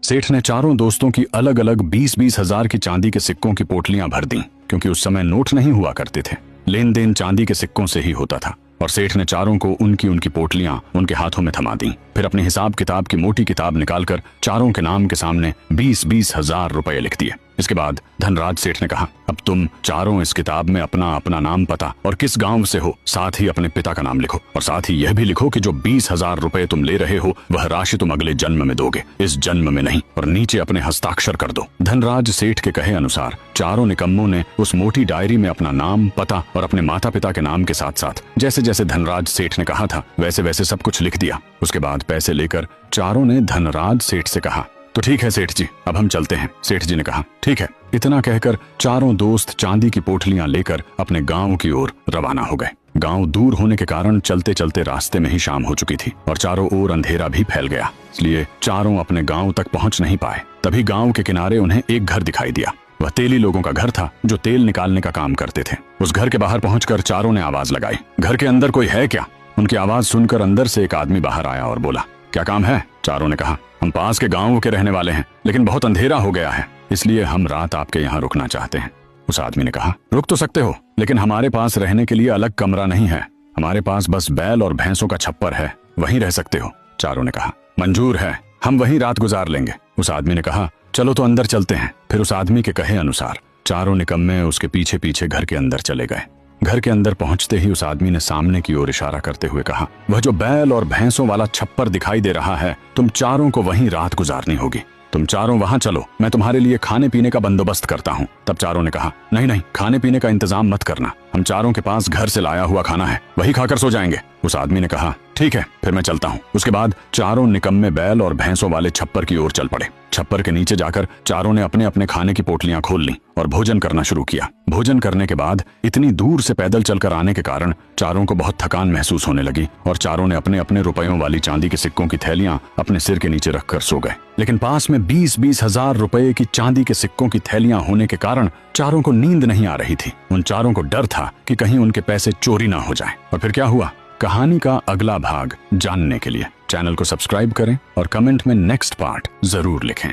सेठ ने चारों दोस्तों की अलग अलग 20-20 हजार की चांदी के सिक्कों की पोटलियां भर दी, क्योंकि उस समय नोट नहीं हुआ करते थे। लेन देन चांदी के सिक्कों से ही होता था। और सेठ ने चारों को उनकी उनकी पोटलियां उनके हाथों में थमा दी। फिर अपनी हिसाब किताब की मोटी किताब निकालकर चारों के नाम के सामने 20-20 हजार रुपए लिख दिए। इसके बाद धनराज सेठ ने कहा, अब तुम चारों इस किताब में अपना अपना नाम, पता और किस गांव से हो, साथ ही अपने पिता का नाम लिखो। और साथ ही यह भी लिखो कि जो 20,000 रुपए तुम ले रहे हो वह राशि तुम अगले जन्म में दोगे, इस जन्म में नहीं। और नीचे अपने हस्ताक्षर कर दो। धनराज सेठ के कहे अनुसार चारों निकम्मों ने उस मोटी डायरी में अपना नाम, पता और अपने माता पिता के नाम के साथ साथ जैसे जैसे धनराज सेठ ने कहा था वैसे वैसे सब कुछ लिख दिया। उसके बाद पैसे लेकर चारों ने धनराज सेठ से कहा, तो ठीक है सेठ जी, अब हम चलते हैं। सेठ जी ने कहा, ठीक है। इतना कहकर चारों दोस्त चांदी की पोटलियां लेकर अपने गांव की ओर रवाना हो गए। गांव दूर होने के कारण चलते चलते रास्ते में ही शाम हो चुकी थी और चारों ओर अंधेरा भी फैल गया, इसलिए चारों अपने गांव तक पहुंच नहीं पाए। तभी गांव के किनारे उन्हें एक घर दिखाई दिया। वह तेली लोगों का घर था जो तेल निकालने का काम करते थे। उस घर के बाहर पहुंचकर चारों ने आवाज लगाई, घर के अंदर कोई है क्या? उनकी आवाज सुनकर अंदर से एक आदमी बाहर आया और बोला, क्या काम है? चारों ने कहा, हम पास के गांव के रहने वाले हैं, लेकिन बहुत अंधेरा हो गया है, इसलिए हम रात आपके यहाँ रुकना चाहते हैं। उस आदमी ने कहा, रुक तो सकते हो, लेकिन हमारे पास रहने के लिए अलग कमरा नहीं है। हमारे पास बस बैल और भैंसों का छप्पर है, वहीं रह सकते हो। चारों ने कहा, मंजूर है, हम वहीं रात गुजार लेंगे। उस आदमी ने कहा, चलो तो अंदर चलते हैं। फिर उस आदमी के कहे अनुसार चारों निकम्मे उसके पीछे पीछे घर के अंदर चले गए। घर के अंदर पहुंचते ही उस आदमी ने सामने की ओर इशारा करते हुए कहा, वह जो बैल और भैंसों वाला छप्पर दिखाई दे रहा है, तुम चारों को वहीं रात गुजारनी होगी। तुम चारों वहां चलो, मैं तुम्हारे लिए खाने पीने का बंदोबस्त करता हूँ। तब चारों ने कहा, नहीं नहीं, खाने पीने का इंतजाम मत करना, हम चारों के पास घर से लाया हुआ खाना है, वही खाकर सो जाएंगे। उस आदमी ने कहा, ठीक है, फिर मैं चलता हूँ। उसके बाद चारों निकम्मे बैल और भैंसों वाले छप्पर की ओर चल पड़े। छप्पर के नीचे जाकर चारों ने अपने अपने खाने की पोटलियां खोल ली और भोजन करना शुरू किया। भोजन करने के बाद इतनी दूर से पैदल चलकर आने के कारण चारों को बहुत थकान महसूस होने लगी और चारों ने अपने अपने रुपयों वाली चांदी के सिक्कों की थैलियां अपने सिर के नीचे रखकर सो गए। लेकिन पास में 20-20 हजार रुपए की चांदी के सिक्कों की थैलियां होने के कारण चारों को नींद नहीं आ रही थी। उन चारों को डर था कि कहीं उनके पैसे चोरी ना हो जाए। और फिर क्या हुआ, कहानी का अगला भाग जानने के लिए चैनल को सब्सक्राइब करें और कमेंट में नेक्स्ट पार्ट जरूर लिखें।